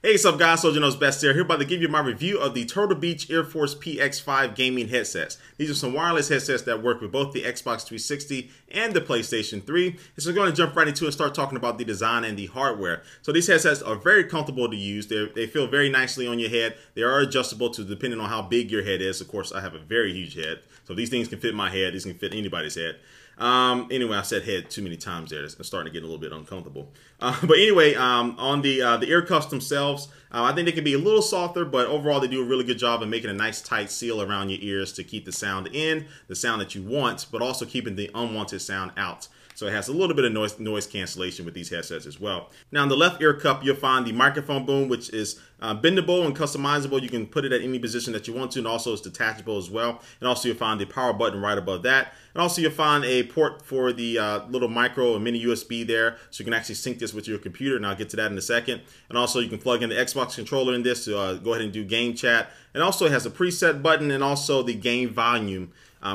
Hey, what's up guys, Soldier Knows Best here about to give you my review of the Turtle Beach Earforce PX5 gaming headsets. These are some wireless headsets that work with both the Xbox 360 and the PlayStation 3. And so we're going to jump right into it and start talking about the design and the hardware. So these headsets are very comfortable to use. They feel very nicely on your head. They are adjustable to depending on how big your head is. Of course, I have a very huge head, so these things can fit my head. These can fit anybody's head. Anyway, I said head too many times there. It's starting to get a little bit uncomfortable. But anyway, on the ear cuffs themselves, I think they can be a little softer, but overall they do a really good job of making a nice tight seal around your ears to keep the sound in, the sound that you want, but also keeping the unwanted sound out. So it has a little bit of noise cancellation with these headsets as well. Now, in the left ear cup, you'll find the microphone boom, which is bendable and customizable. You can put it at any position that you want to, and also it's detachable as well. And also you'll find the power button right above that. And also you'll find a port for the little micro or mini USB there, so you can actually sync this with your computer, and I'll get to that in a second. And also you can plug in the Xbox controller in this to go ahead and do game chat. And also it has a preset button and also the game volume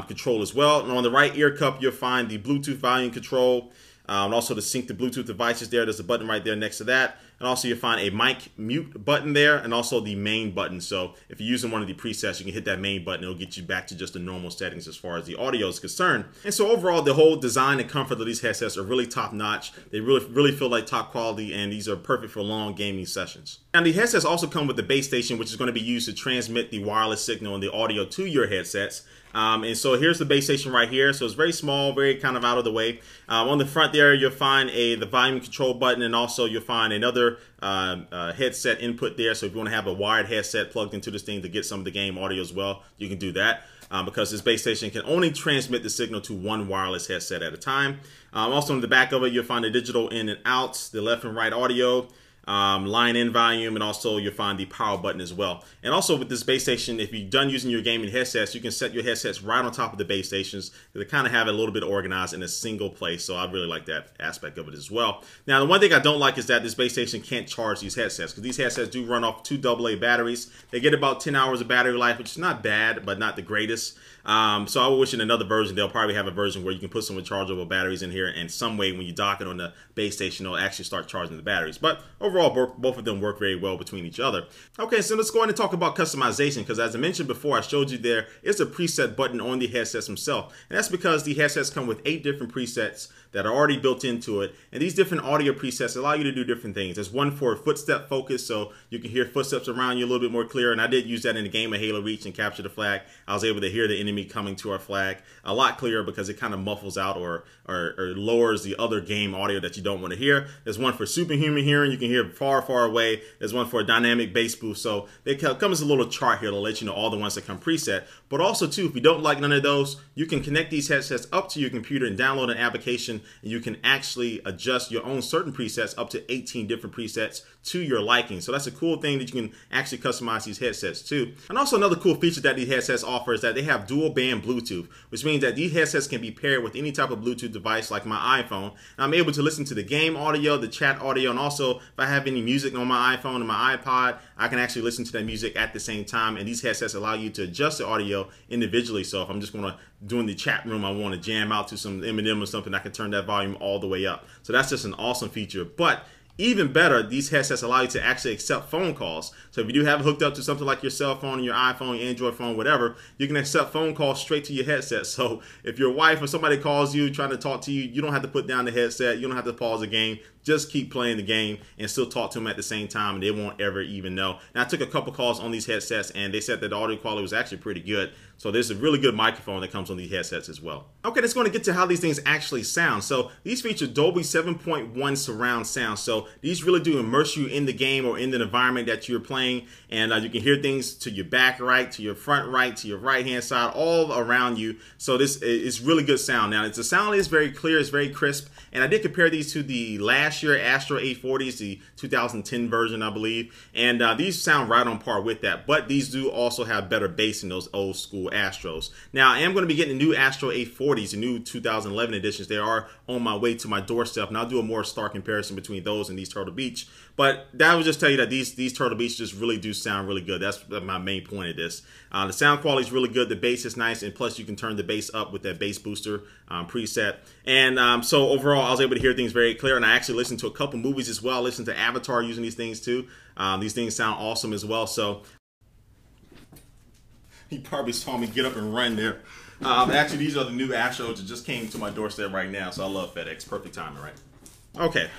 control as well. And on the right ear cup, you'll find the Bluetooth volume control, and also to sync the Bluetooth devices there. There's a button right there next to that. And also you'll find a mic mute button there, and also the main button. So if you're using one of the presets, you can hit that main button. It'll get you back to just the normal settings as far as the audio is concerned. And so overall, the whole design and comfort of these headsets are really top notch. They really feel like top quality, and these are perfect for long gaming sessions. Now the headsets also come with the base station, which is going to be used to transmit the wireless signal and the audio to your headsets. And so here's the base station right here. So it's very small, very kind of out of the way. On the front there, you'll find the volume control button, and also you'll find another headset input there. So if you want to have a wired headset plugged into this thing to get some of the game audio as well, you can do that. Because this base station can only transmit the signal to one wireless headset at a time. Also on the back of it, you'll find the digital in and out, the left and right audio, line in volume, and also you'll find the power button as well. And also with this base station, if you're done using your gaming headsets, you can set your headsets right on top of the base stations to kind of have it a little bit organized in a single place. So I really like that aspect of it as well. Now, the one thing I don't like is that this base station can't charge these headsets, because these headsets do run off 2 AA batteries. They get about 10 hours of battery life, which is not bad, but not the greatest. So I would wish in another version, they'll probably have a version where you can put some rechargeable batteries in here, and some way when you dock it on the base station, it'll actually start charging the batteries. But overall, both of them work very well between each other. Okay, so let's go ahead and talk about customization, because as I mentioned before, I showed you there is a preset button on the headsets themselves. And that's because the headsets come with 8 different presets that are already built into it. And these different audio presets allow you to do different things. There's one for footstep focus, so you can hear footsteps around you a little bit more clear. And I did use that in the game of Halo Reach and Capture the Flag. I was able to hear the enemy coming to our flag a lot clearer, because it kind of muffles out or lowers the other game audio that you don't want to hear. There's one for superhuman hearing. You can hear far, far away. There's one for a dynamic bass boost. So they come as a little chart here to let you know all the ones that come preset. But also too, if you don't like none of those, you can connect these headsets up to your computer and download an application, and you can actually adjust your own certain presets up to 18 different presets to your liking. So that's a cool thing that you can actually customize these headsets too. And also another cool feature that these headsets offer is that they have dual band Bluetooth, which means that these headsets can be paired with any type of Bluetooth device like my iPhone. And I'm able to listen to the game audio, the chat audio, and also if I have any music on my iPhone and my iPod, I can actually listen to that music at the same time. And these headsets allow you to adjust the audio individually. So if I'm just going to do in the chat room, I want to jam out to some Eminem or something, I can turn that volume all the way up. So that's just an awesome feature. But even better, these headsets allow you to actually accept phone calls. So if you do have it hooked up to something like your cell phone, your iPhone, your Android phone, whatever, you can accept phone calls straight to your headset. So if your wife or somebody calls you trying to talk to you, you don't have to put down the headset. You don't have to pause the game. Just keep playing the game and still talk to them at the same time, and they won't ever even know. Now, I took a couple calls on these headsets, and they said that the audio quality was actually pretty good. So there's a really good microphone that comes on these headsets as well. Okay, let's go to get to how these things actually sound. So these feature Dolby 7.1 surround sound. So these really do immerse you in the game or in the environment that you're playing. And you can hear things to your back right, to your front right, to your right-hand side, all around you. So this is really good sound. Now, the sound is very clear, it's very crisp. And I did compare these to the last year Astro 840s, the 2010 version, I believe. And these sound right on par with that. But these do also have better bass in those old school Astros. Now, I am going to be getting the new Astro 840s, the new 2011 editions. They are on my way to my doorstep, and I'll do a more stark comparison between those and these Turtle Beach. But that would just tell you that these Turtle Beach just really do sound really good. That's my main point of this. The sound quality is really good. The bass is nice, and plus you can turn the bass up with that bass booster preset. And so overall, I was able to hear things very clear. And I actually listened to a couple movies as well. I listened to Avatar using these things too. These things sound awesome as well. So you probably saw me get up and run there. Actually, these are the new Astros that just came to my doorstep right now. So I love FedEx. Perfect timing, right? Okay.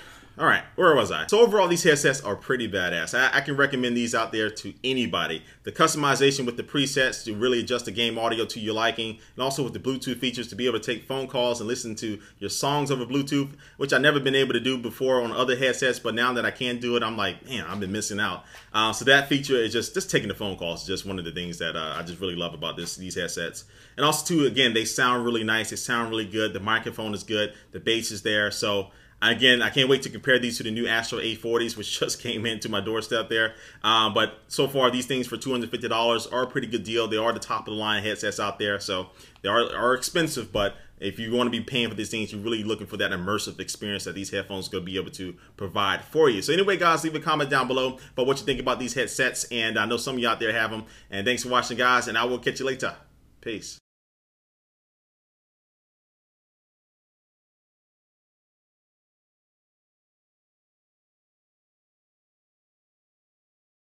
All right, where was I? So overall, these headsets are pretty badass. I can recommend these out there to anybody. The customization with the presets to really adjust the game audio to your liking, and also with the Bluetooth features to be able to take phone calls and listen to your songs over Bluetooth, which I've never been able to do before on other headsets, but now that I can do it, I'm like, man, I've been missing out. So that feature is just taking the phone calls is just one of the things that I just really love about these headsets. And also, too, again, they sound really nice. They sound really good. The microphone is good. The bass is there. So again, I can't wait to compare these to the new Astro A40s, which just came into my doorstep there. But so far, these things for $250 are a pretty good deal. They are the top of the line headsets out there, so they are expensive. But if you want to be paying for these things, you're really looking for that immersive experience that these headphones are going to be able to provide for you. So anyway, guys, leave a comment down below about what you think about these headsets. And I know some of you out there have them. And thanks for watching, guys, and I will catch you later. Peace.